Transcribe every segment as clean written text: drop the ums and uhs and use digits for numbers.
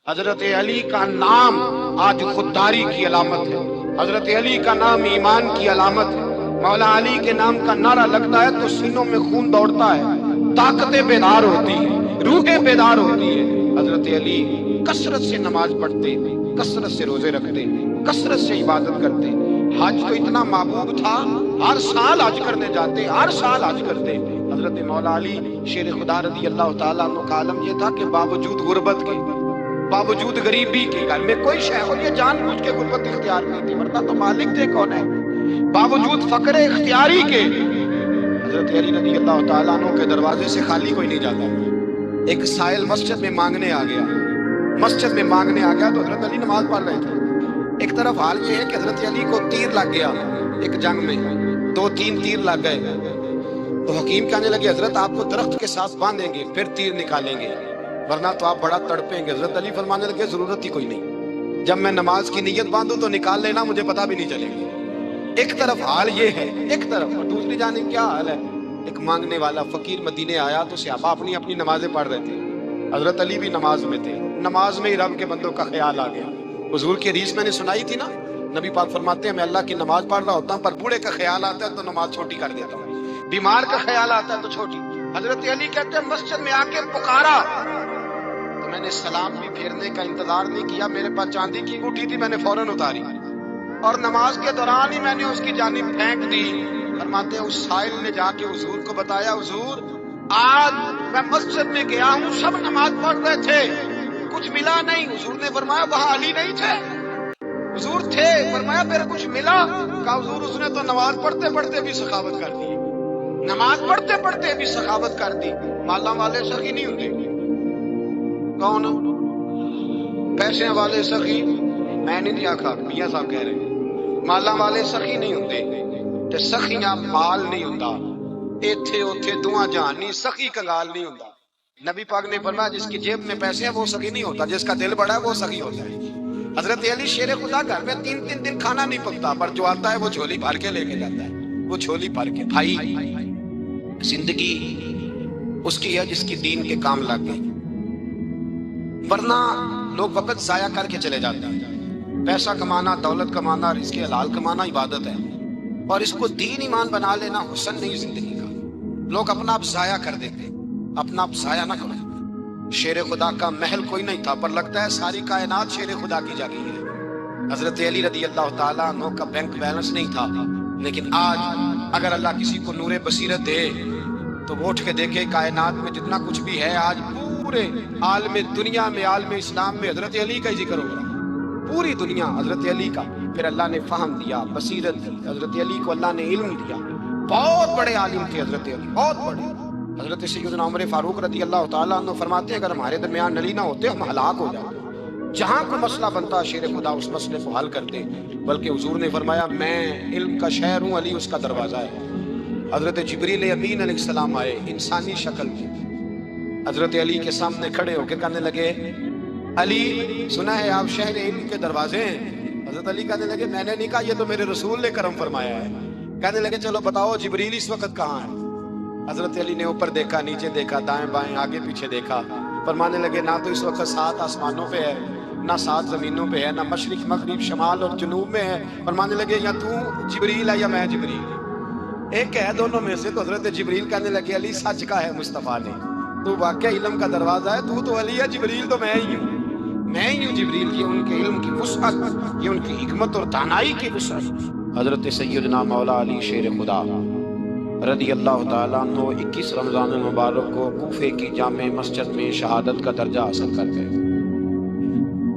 حضرت علی کا نام آج خودداری کی علامت ہے، حضرت علی کا نام ایمان کی علامت ہے۔ مولا علی کے نام کا نعرہ لگتا ہے تو سینوں میں خون دوڑتا ہے، طاقتیں بیدار ہوتی ہیں، روحیں بیدار ہوتی ہیں۔ حضرت علی کثرت سے نماز پڑھتے، کثرت سے روزے رکھتے، کثرت سے عبادت کرتے۔ حج تو اتنا محبوب تھا، ہر سال حج کرنے جاتے، ہر سال حج کرتے۔ حضرت مولا علی شیر خدا رضی اللہ تعالیٰ عنہ کا عالم یہ تھا کہ باوجود غربت کے، باوجود غریبی کے، گھر میں کوئی شے ہو یہ جان بوجھ کے غربت اختیار نہیں تھی، ورنہ تو مالک تھے کون ہے۔ باوجود فقر اختیاری کے حضرت علی رضی اللہ تعالیٰ عنہ کے دروازے سے خالی کوئی نہیں جاتا۔ ایک سائل مسجد میں مانگنے آ گیا، مسجد میں مانگنے آ گیا تو حضرت علی نماز پڑھ رہے تھے۔ ایک طرف حال یہ ہے کہ حضرت علی کو تیر لگ گیا، ایک جنگ میں 2-3 تیر لگ گئے، تو حکیم کہنے لگے حضرت آپ کو درخت کے ساتھ باندھیں گے پھر تیر نکالیں گے، ورنہ تو آپ بڑا تڑپیں گے۔ حضرت علی فرمانے لگے ضرورت ہی کوئی نہیں، جب میں نماز کی نیت باندھوں تو نکال لینا، مجھے پتہ بھی نہیں چلے گا۔ ایک طرف حال یہ ہے، ایک طرف، اور دوسری جانب کیا حال ہے؟ ایک مانگنے والا فقیر مدینے آیا تو صحابہ اپنی اپنی نمازیں پڑھ رہے تھے، حضرت علی بھی نماز میں تھے۔ نماز میں ہی رب کے بندوں کا خیال آ گیا۔ حضور کی حدیث میں نے سنائی تھی نا، نبی پاک فرماتے ہیں میں اللہ کی نماز پڑھ رہا ہوتا ہوں، پر بوڑھے کا خیال آتا ہے تو نماز چھوٹی کر دیتا ہوں، بیمار کا خیال آتا ہے تو چھوٹی۔ حضرت علی کہتے ہیں مسجد میں آ کے پکارا تو میں نے سلام بھی پھیرنے کا انتظار نہیں کیا، میرے پاس چاندی کی انگوٹھی تھی، میں نے فوراً اتاری اور نماز کے دوران ہی میں نے اس کی جانب پھینک دی۔ فرماتے ہیں اس سائل نے جا کے حضور کو بتایا، حضور آج میں مسجد میں گیا ہوں، سب نماز پڑھ رہے تھے، کچھ ملا نہیں۔ حضور نے فرمایا وہاں علی نہیں تھے؟ حضور تھے۔ فرمایا پھر کچھ ملا؟ کہا حضور اس نے تو نماز پڑھتے پڑھتے بھی سخاوت کر دی، نماز پڑھتے پڑھتے بھی سخاوت کر دی۔ مالا والے سخی نہیں ہوتے؟ کون؟ پیسے والے سخی؟ میں نہیں دیا کھا، میاں صاحب کہہ رہے ہیں مالا والے سخی نہیں ہوتے، تے سخیاں مال نہیں ہوتا، ایتھے اوتھے دعا جہان نہیں، سخی کنگال نہیں ہوتا۔ نبی پاک نے فرمایا جس کی جیب میں پیسے ہیں وہ سخی نہیں ہوتا، جس کا دل بڑا ہے وہ سخی ہوتا ہے۔ حضرت علی شیر خدا گھر میں 3 دن کھانا نہیں پکتا، پر جو آتا ہے وہ جھولی بھر کے لے کے جاتا ہے، وہ جھولی بھر کے۔ بھائی زندگی اس کی ہے جس کی دین کے کام لگ گئی، ورنہ لوگ وقت ضائع کر کے چلے جاتے ہیں۔ پیسہ کمانا، دولت کمانا، رزق حلال کمانا عبادت ہے، اور اس کو دین ایمان بنا لینا حسن نہیں زندگی کا۔ لوگ اپنا آپ ضائع کر دیتے، اپنا آپ ضائع نہ کرو۔ شیر خدا کا محل کوئی نہیں تھا، پر لگتا ہے ساری کائنات شیر خدا کی جگہ ہے۔ حضرت علی رضی اللہ تعالیٰ عنہ کا بینک بیلنس نہیں تھا، لیکن آج اگر اللہ کسی کو نور بصیرت دے تو وہ اٹھ کے دیکھے کائنات میں جتنا کچھ بھی ہے، آج پورے عالم دنیا میں، عالم اسلام میں حضرت علی کا ہی ذکر ہو رہا ہے، پوری دنیا حضرت علی کا۔ پھر اللہ نے فہم دیا، بصیرت دی، حضرت علی کو اللہ نے علم دیا۔ بہت بڑے عالم تھے حضرت علی، بہت بڑے۔ حضرت سیدنا عمر فاروق رضی اللہ تعالیٰ عنہ فرماتے ہیں اگر ہمارے درمیان علی نہ ہوتے ہم ہلاک ہو جاتے، جہاں کوئی مسئلہ بنتا شیر خدا اس مسئلے کو حل کرتے، بلکہ حضور نے فرمایا میں علم کا شہر ہوں، علی اس کا دروازہ ہے۔ حضرت جبریل امین علیہ السلام آئے انسانی شکل میں، حضرت علی کے سامنے کھڑے ہو کے کہنے لگے علی سنا ہے آپ شہر علم کے دروازے ہیں؟ حضرت علی کہنے لگے میں نے نہیں کہا، یہ تو میرے رسول نے کرم فرمایا ہے۔ کہنے لگے چلو بتاؤ جبریل اس وقت کہاں ہے؟ حضرت علی نے اوپر دیکھا، نیچے دیکھا، دائیں بائیں، آگے پیچھے دیکھا، فرمانے لگے نہ تو اس وقت 7 آسمانوں پہ ہے، نہ 7 زمینوں پہ ہے، نہ مشرق مغرب شمال اور جنوب میں ہے۔ فرمانے لگے یا تو جبریل ہے یا میں جبریل، ایک ہے دونوں میں سے۔ تو حضرت جبریل کہنے لگے علی سچ کا ہے مصطفیٰ نے، تو واقعی علم کا دروازہ ہے، تو علی ہے، جبریل تو میں ہی ہوں، میں ہی ہوں جبریل۔ یہ ان کے علم کی وسعت، یہ ان کی حکمت اور دانائی کی وسعت۔ حضرت سیدنا مولا علی شیر خدا رضی اللہ تعالیٰ عنہ 21 رمضان المبارک کو کوفے کی جامع مسجد میں شہادت کا درجہ حاصل کر گئے۔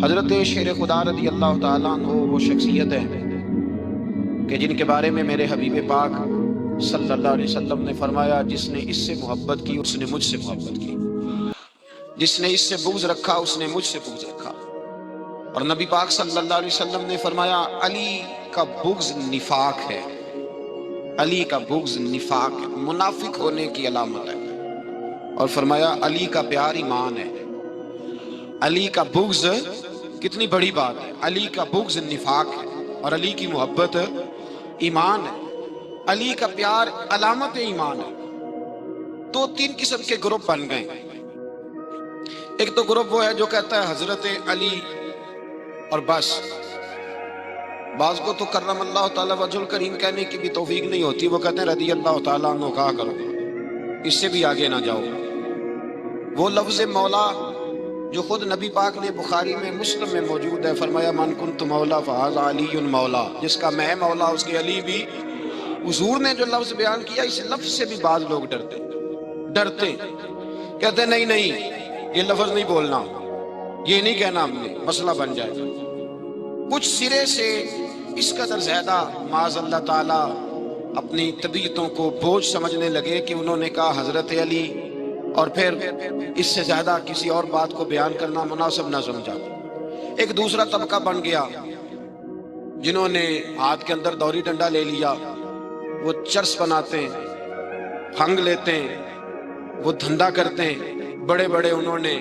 حضرت شیر خدا رضی اللہ تعالیٰ عنہ وہ شخصیت ہے کہ جن کے بارے میں میرے حبیب پاک صلی اللہ علیہ وسلم نے فرمایا جس نے اس سے محبت کی اس نے مجھ سے محبت کی، جس نے اس سے بغض رکھا اس نے مجھ سے بغض رکھا۔ اور نبی پاک صلی اللہ علیہ وسلم نے فرمایا علی کا بغض نفاق ہے، علی کا بغض نفاق ہے، منافق ہونے کی علامت ہے۔ اور فرمایا علی کا پیار ایمان ہے، علی کا بغض کتنی بڑی بات ہے، علی کا بغض نفاق ہے اور علی کی محبت ایمان ہے، علی کا پیار علامت ایمان ہے۔ 2-3 قسم کے گروپ بن گئے، ایک تو گروپ وہ ہے جو کہتا ہے حضرت علی اور بس، بعض کو تو کرم اللہ تعالیٰ وجہ الکریم کہنے کی بھی توفیق نہیں ہوتی، وہ کہتے ہیں رضی اللہ تعالیٰ عنہ کہا کرو، اس سے بھی آگے نہ جاؤ۔ وہ لفظ مولا جو خود نبی پاک نے بخاری میں مسلم میں موجود ہے، فرمایا من کنت مولا فہذا علی مولا، جس کا میں مولا اس کے علی بھی۔ حضور نے جو لفظ بیان کیا، اس لفظ سے بھی بعض لوگ ڈرتے کہتے ہیں نہیں یہ لفظ نہیں بولنا، یہ نہیں کہنا، ہم نے مسئلہ بن جائے گا۔ کچھ سرے سے اس قدر زیادہ معاذ اللہ تعالیٰ اپنی طبیعتوں کو بوجھ سمجھنے لگے کہ انہوں نے کہا حضرت علی، اور پھر اس سے زیادہ کسی اور بات کو بیان کرنا مناسب نہ سمجھا۔ ایک دوسرا طبقہ بن گیا جنہوں نے ہاتھ کے اندر دوری ڈنڈا لے لیا، وہ چرس بناتے ہیں، ہنگ لیتے ہیں، وہ دھندا کرتے ہیں، بڑے بڑے انہوں نے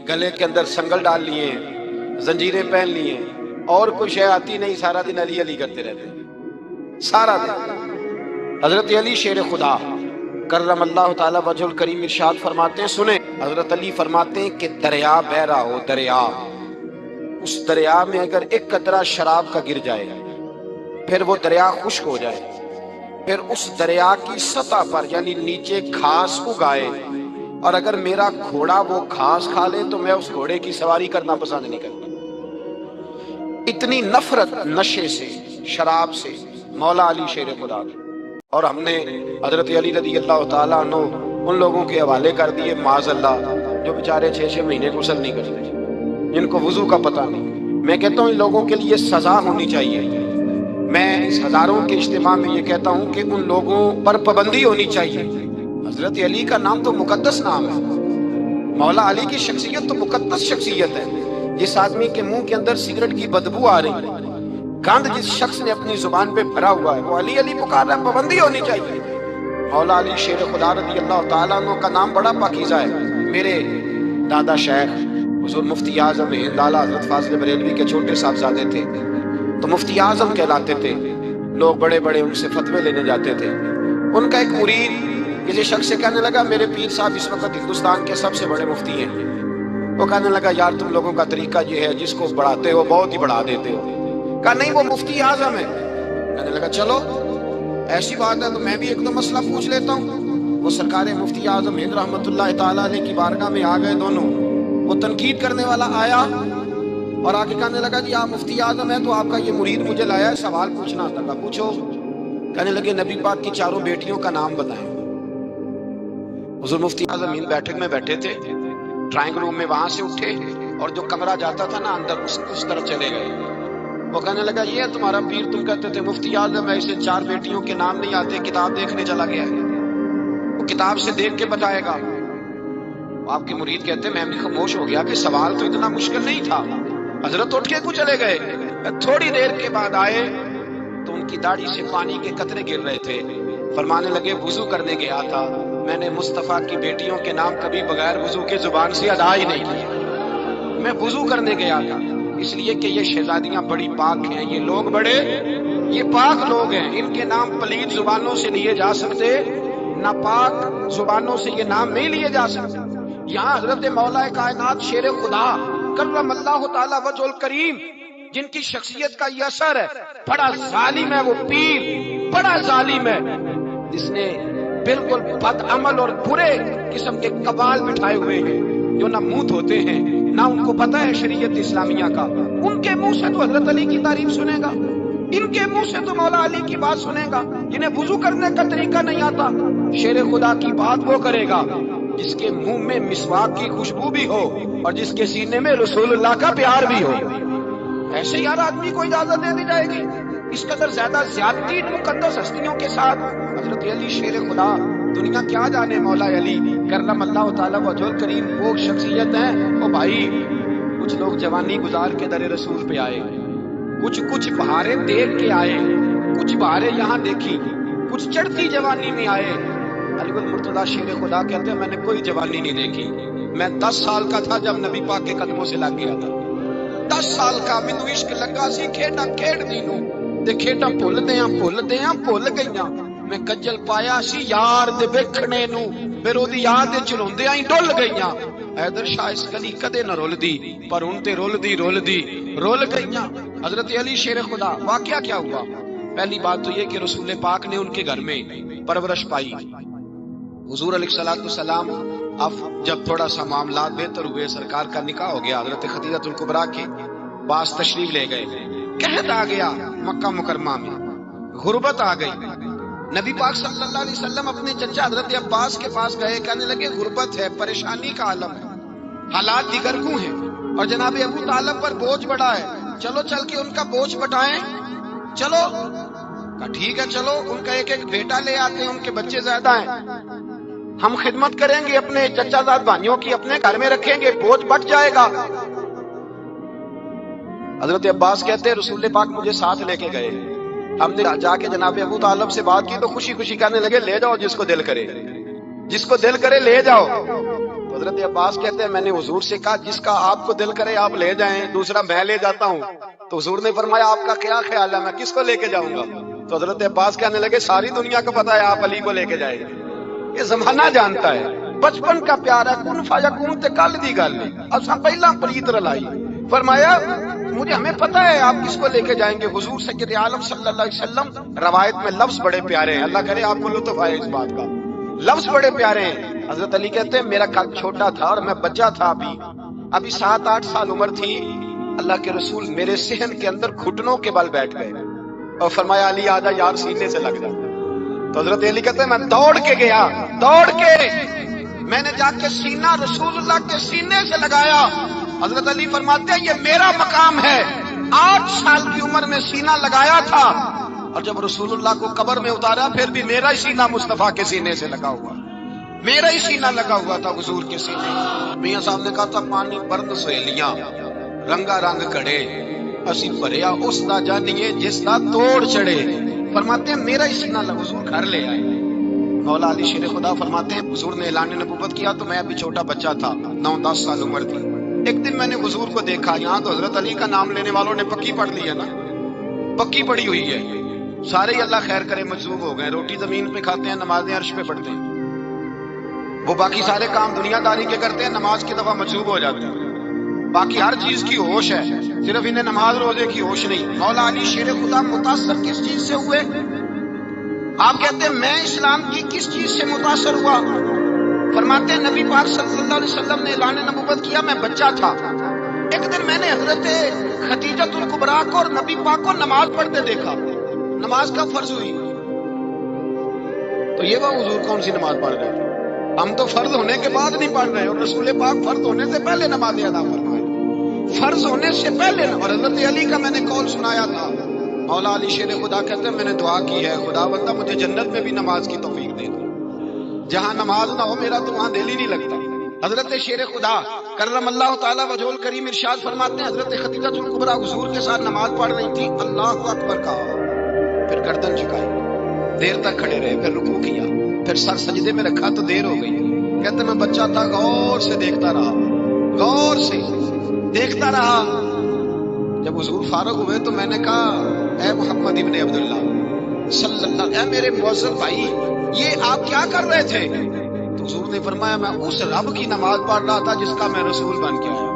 گلے کے اندر سنگل ڈال لیے ہیں، زنجیریں پہن لی ہیں، اور کوئی شے آتی نہیں، سارا دن علی علی کرتے رہتے ہیں سارا دن۔ حضرت علی شیر خدا کرم اللہ تعالیٰ وجہ الکریم ارشاد فرماتے ہیں، سنیں، حضرت علی فرماتے ہیں کہ دریا بہ رہا ہو، دریا، اس دریا میں اگر ایک قطرہ شراب کا گر جائے، پھر وہ دریا خشک ہو جائے، پھر اس دریا کی سطح پر یعنی نیچے گھاس اگائے، اور اگر میرا گھوڑا وہ گھاس کھا لے تو میں اس گھوڑے کی سواری کرنا پسند نہیں کرتا۔ اتنی نفرت نشے سے، شراب سے مولا علی شیر خدا کی۔ اور ہم نے حضرت علی رضی اللہ تعالیٰ عنہ ان لوگوں کے حوالے کر دیے معاذ اللہ جو بیچارے 6 مہینے غسل نہیں کرتے، جن کو وضو کا پتہ نہیں۔ میں کہتا ہوں ان لوگوں کے لیے سزا ہونی چاہیے۔ میں اس ہزاروں کے اجتماع میں یہ کہتا ہوں کہ ان لوگوں پر پابندی ہونی چاہیے۔ حضرت علی کا نام تو مقدس نام ہے، مولا علی کی شخصیت تو مقدس شخصیت ہے۔ جس آدمی کے منہ کے اندر سگریٹ کی بدبو آ رہی، گند جس شخص نے اپنی زبان پہ بھرا ہوا ہے، وہ علی علی پکار رہا ہے، پابندی ہونی چاہیے۔ مولا علی شیر خدا رضی اللہ تعالیٰ عنہ کا نام بڑا پاکیزہ ہے۔ میرے دادا شیخ حضور مفتی اعظم ہند اعلیٰ حضرت فاضل بریلوی کے چھوٹے صاحبزادے تھے، تو مفتی اعظم کہلاتے تھے، لوگ بڑے بڑے ان سے فتوے لینے جاتے تھے۔ ان کا ایک مرید کسی شخص سے کہنے لگا میرے پیر صاحب اس وقت ہندوستان کے سب سے بڑے مفتی ہیں۔ وہ کہنے لگا یار تم لوگوں کا طریقہ یہ ہے، جس کو بڑھاتے ہو بہت ہی بڑھا دیتے ہو۔ کہا نہیں وہ مفتی اعظم ہے۔ کہنے لگا چلو ایسی بات ہے تو میں بھی ایک دو مسئلہ پوچھ لیتا ہوں۔ وہ سرکار مفتی اعظم ہند رحمت اللہ تعالیٰ علیہ کی بارگاہ میں آ گئے دونوں۔ وہ تنقید کرنے والا آیا اور آگے کہنے لگا جی آپ مفتی اعظم ہیں تو آپ کا یہ مرید مجھے لایا ہے، سوال پوچھنا تھا۔ پوچھو۔ کہنے لگے نبی پاک کی 4 بیٹیوں کا نام بتائیں۔ حضور مفتی اعظم ہند بیٹھک میں بیٹھے تھے، ڈرائنگ روم میں وہاں سے اٹھے اور جو کمرہ جاتا تھا نا اندر اس طرف چلے گئے۔ وہ کہنے لگا یہ ہے تمہارا پیر، تم کہتے تھے مفتی اعظم ہے، اسے 4 بیٹیوں کے نام نہیں آتے، کتاب دیکھنے چلا گیا ہے، وہ کتاب سے دیکھ کے بتائے گا۔ آپ کے مرید کہتے میں بھی خاموش ہو گیا کہ سوال تو اتنا مشکل نہیں تھا۔ حضرت اٹھ کے کچھ چلے گئے، تھوڑی دیر کے بعد آئے تو ان کی داڑھی سے پانی کے قطرے گر رہے تھے۔ فرمانے لگے وضو کرنے گیا تھا، میں نے مصطفیٰ کی بیٹیوں کے نام کبھی بغیر وضو کے زبان سے ادا ہی نہیں کیا، میں وضو کرنے گیا تھا، اس لیے کہ یہ شہزادیاں بڑی پاک ہیں، یہ لوگ بڑے یہ پاک لوگ ہیں، ان کے نام پلید زبانوں سے لیے جا سکتے، ناپاک زبانوں سے یہ نام نہیں لیے جا سکتے۔ یہاں حضرت مولا کائنات شیر خدا کرم اللہ تعالی وجہ الکریم جن کی شخصیت کا یہ اثر ہے، بڑا ظالم ہے وہ پیر، بڑا ظالم ہے جس نے بالکل بد عمل اور برے قسم کے قبال بٹھائے ہوئے ہیں، جو نہ منہ دھوتے ہیں نہ ان کو پتہ ہے شریعت اسلامیہ کا۔ ان کے منہ سے تو حضرت علی کی تعریف سنے گا، ان کے منہ سے تو مولا علی کی بات سنے گا، جنہیں وضو کرنے کا طریقہ نہیں آتا۔ شیر خدا کی بات وہ کرے گا جس کے منہ میں مسواک کی خوشبو بھی ہو اور جس کے سینے میں رسول اللہ کا پیار بھی ہو۔ ایسے یار آدمی کو اجازت دے دی جائے گی؟ اس قدر زیادہ زیادتی مقدس ہستیوں کے ساتھ حضرت علی شیر خدا، دنیا کیا جانے مولا علی کرم اللہ تعالیٰ وجہ الکریم وہ شخصیت ہیں۔ او بھائی کچھ لوگ جوانی گزار کے در رسول پہ آئے، کچھ بہاریں دیکھ کے آئے، کچھ بہاریں یہاں دیکھی، کچھ چڑھتی جوانی میں آئے۔ علی المرتضیٰ شیر خدا کہتے ہیں میں نے کوئی جوانی نہیں دیکھی، میں 10 سال کا تھا جب نبی پاک کے قدموں سے لگ گیا تھا، 10 سال کا مینوں عشق لگا سی، کھیڈاں کھیڈدی نوں تے کھیڈاں بھل گئیاں، میں کجل پایا سی یار دے ویکھنے نوں، پھر اودی یاد وچ روندیاں ہی ڈل گئیاں، حیدر شاہ اس گلی کدے نہ رول دی پر ان تے رول گئیاں حضرت علی شیر خدا۔ واقعہ کیا ہوا؟ پہلی بات تو یہ کہ رسول پاک نے ان کے گھر میں پرورش پائی۔ حضور علیہ السلام اب جب تھوڑا سا معاملات بہتر ہوئے، سرکار کا نکاح ہو گیا، حضرت خدیجہ الکبریٰ کے پاس تشریف لے گئے، قحط آ گیا مکہ مکرمہ میں، غربت آ گئی۔ نبی پاک صلی اللہ علیہ وسلم اپنے چچا حضرت عباس کے پاس گئے، کہنے لگے غربت ہے، پریشانی کا عالم ہے، حالات دیگر کو ہیں، اور جناب ابو طالب پر بوجھ بڑا ہے، چلو چل کے ان کا بوجھ بٹائیں۔ چلو کہا ٹھیک ہے، چلو ان کا ایک بیٹا لے آتے ہیں، ان کے بچے زیادہ ہیں، ہم خدمت کریں گے اپنے چچا زاد بھائیوں کی، اپنے گھر میں رکھیں گے، بوجھ بٹ جائے گا۔ حضرت عباس کہتے ہیں رسول پاک مجھے ساتھ لے کے گئے، ہم نے جا کے جناب ابو طالب سے بات کی تو خوشی خوشی کہنے لگے لے جاؤ جس کو دل کرے لے جاؤ۔ تو حضرت عباس کہتے ہیں میں نے حضور سے کہا جس کا آپ کو دل کرے آپ لے جائیں، دوسرا میں لے جاتا ہوں۔ تو حضور نے فرمایا آپ کا کیا خیال ہے، میں کس کو لے کے جاؤں گا؟ تو حضرت عباس کہنے لگے ساری دنیا کو پتا ہے آپ علی کو لے کے جائیں گے، یہ زمانہ جانتا ہے، بچپن کا پیار ہے، کن فیکون تے کل دی گل اساں پہلا پریت رلائی۔ فرمایا ہمیں پتہ ہے آپ کس کو لے کے جائیں گے، حضور سید عالم صلی اللہ علیہ وسلم۔ روایت میں لفظ بڑے پیارے ہیں، اللہ کرے آپ کو لطف آئے اس بات کا، لفظ بڑے پیارے ہیں۔ حضرت علی کہتے ہیں میرا قد چھوٹا تھا اور میں بچہ تھا، ابھی 7-8 سال عمر تھی، اللہ کے رسول میرے صحن کے اندر گھٹنوں کے بل بیٹھ گئے اور فرمایا علی آجا یار سینے سے لگ جا۔ تو حضرت علی کہتے ہیں میں دوڑ کے گیا، میں نے جا کے سینہ رسول اللہ کے سینے سے لگایا۔ حضرت علی فرماتے ہیں یہ میرا مقام ہے، 8 سال کی عمر میں سینہ لگایا تھا، اور جب رسول اللہ کو قبر میں اتارا پھر بھی میرا ہی سینہ مصطفیٰ کے سینے سے لگا ہوا، میرا ہی سینہ لگا ہوا تھا حضور کے سینے۔ میاں صاحب نے کہا تھا پانی برد سہیلیاں رنگا رنگ کڑے، اسی بھریا اس دا جانیے جس دا توڑ چڑھے۔ فرماتے ہیں میرا ہی سینہ لگا، حضور گھر لے آئے۔ مولا علی شیر خدا فرماتے ہیں حضور نے اعلان نبوت کیا تو میں ابھی چھوٹا بچہ تھا، 9-10 سال عمر تھی۔ ایک دن میں نے حضور کو دیکھا، یہاں تو حضرت علی کا نام لینے والوں نے پکی پڑھ لی ہے نا، پکی پڑی ہوئی ہے، سارے ہی اللہ خیر کرے مجذوب ہو گئے، روٹی زمین پہ کھاتے ہیں، نمازیں عرش پہ پڑھتے ہیں، وہ باقی سارے کام دنیا داری کے کرتے ہیں، نماز کی دفعہ مجذوب ہو جاتے ہیں، باقی ہر چیز کی ہوش ہے، صرف انہیں نماز روزے کی ہوش نہیں۔ مولا علی شیر خدا متاثر کس چیز سے ہوئے؟ آپ کہتے ہیں میں اسلام کی کس چیز سے متاثر ہوا؟ فرماتے ہیں نبی پاک صلی اللہ علیہ وسلم نے اعلان نبوت کیا، میں بچہ تھا، ایک دن میں نے حضرت خدیجہ الکبریٰ کو اور نبی پاک کو نماز پڑھتے دیکھا، نماز کب فرض ہوئی؟ تو یہ وہ حضور کون سی نماز پڑھ رہے ہیں؟ ہم تو فرض ہونے کے بعد نہیں پڑھ رہے، اور رسول پاک فرض ہونے سے پہلے نماز ادا فرمائے، فرض ہونے سے پہلے۔ اور حضرت علی کا میں نے قول سنایا تھا، مولا علی شیر خدا کہتے ہیں میں نے دعا کی ہے خدا بندہ مجھے جنت میں بھی نماز کی توفیق دے دو، جہاں نماز نہ ہو میرا تو وہاں دل ہی نہیں لگتا۔ حضرت شیر خدا کرم اللہ تعالیٰ وجہ الکریم ارشاد فرماتے ہیں حضرت خدیجہ الکبریٰ حضور کے ساتھ نماز پڑھ رہی تھی، اللہ اکبر کہا، پھر گردن جھکائی، دیر تک کھڑے رہے، پھر رکوع کیا، پھر سر سجدے میں رکھا تو دیر ہو گئی۔ کہتے میں بچہ تھا، غور سے دیکھتا رہا، غور سے دیکھتا رہا۔ جب حضور فارغ ہوئے تو میں نے کہا اے محمد ابن عبداللہ صلی اللہ، اے میرے معزز بھائی یہ آپ کیا کر رہے تھے؟ تو حضور نے فرمایا میں اس رب کی نماز پڑھ رہا تھا جس کا میں رسول بن کے آیا،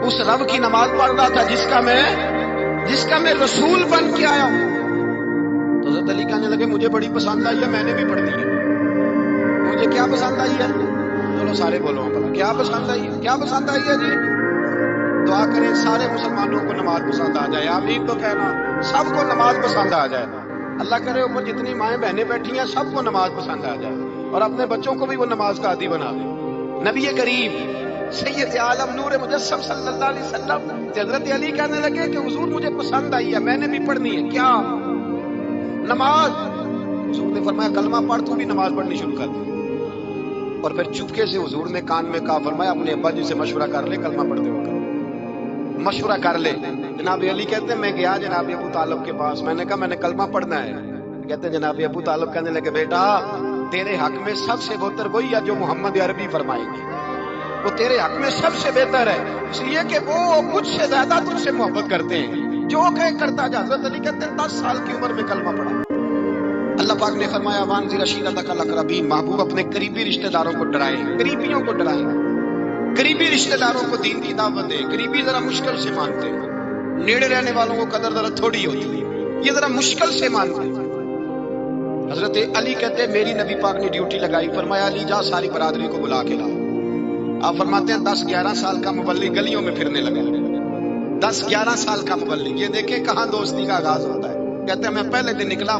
اس رب کی نماز پڑھ رہا تھا جس کا میں رسول بن کے آیا ہوں۔ تو حضرت علی کہنے لگے مجھے بڑی پسند آئی ہے، میں نے بھی پڑھ لی ہے۔ مجھے کیا پسند آئی ہے؟ چلو سارے بولو بھلا کیا پسند آئی ہے؟ کیا پسند آئی ہے جی؟ دعا کریں سارے مسلمانوں کو نماز پسند آ جائے، آمین تو کہنا، سب کو نماز پسند آ جائے، اللہ کرے اوپر جتنی مائیں بہنیں بیٹھی ہیں سب کو نماز پسند آ جائے، اور اپنے بچوں کو بھی وہ نماز کا عادی بنا دے۔ نبی کریم سید عالم نور مجسم صلی اللہ علیہ وسلم حضرت علی کہنے لگے کہ حضور مجھے پسند آئی ہے، میں نے بھی پڑھنی ہے، کیا؟ نماز۔ حضور نے فرمایا کلمہ پڑھ، تو بھی نماز پڑھنی شروع کر دی۔ اور پھر چپکے سے حضور نے کان میں کہا، فرمایا اپنے ابا جی سے مشورہ کر لے کلمہ پڑھتے وقت، مشورہ کر لے۔ جناب علی کہتے ہیں میں گیا جناب ابو طالب کے پاس، میں نے کہا میں نے کلمہ پڑھنا ہے۔ کہتے ہیں جناب ابو طالب کہنے لگے بیٹا تیرے حق میں سب سے بہتر وہی ہے جو محمد عربی فرمائیں گے، وہ تیرے حق میں سب سے بہتر ہے، اس لیے کہ وہ مجھ سے زیادہ تجھ سے محبت کرتے ہیں، جو کہے کرتا جا۔ حضرت علی کہتے ہیں 10 سال کی عمر میں کلمہ پڑھا۔ اللہ پاک نے فرمایا وانذر عشیرتک الاقربین، محبوب اپنے قریبی رشتہ داروں کو ڈرائیں، قریبیوں کو ڈرائیں۔ قریبی رشتہ داروں کو دین کی دعوت دے. قریبی ذرا مشکل سے مانتے ہیں, نیڑے رہنے والوں کو قدر ذرا تھوڑی ہوتی ہے, یہ ذرا مشکل سے مانتے ہیں. حضرت علی کہتے ہیں میری نبی پاک نے ڈیوٹی لگائی, فرمایا علی جا ساری برادری کو بلا کے لاؤ. آپ فرماتے ہیں 10-11 سال کا مبلغ گلیوں میں پھرنے لگا. 10-11 سال کا مبلغ, یہ دیکھیں کہاں دوستی کا آغاز ہوتا ہے. کہتے ہیں میں پہلے دن نکلا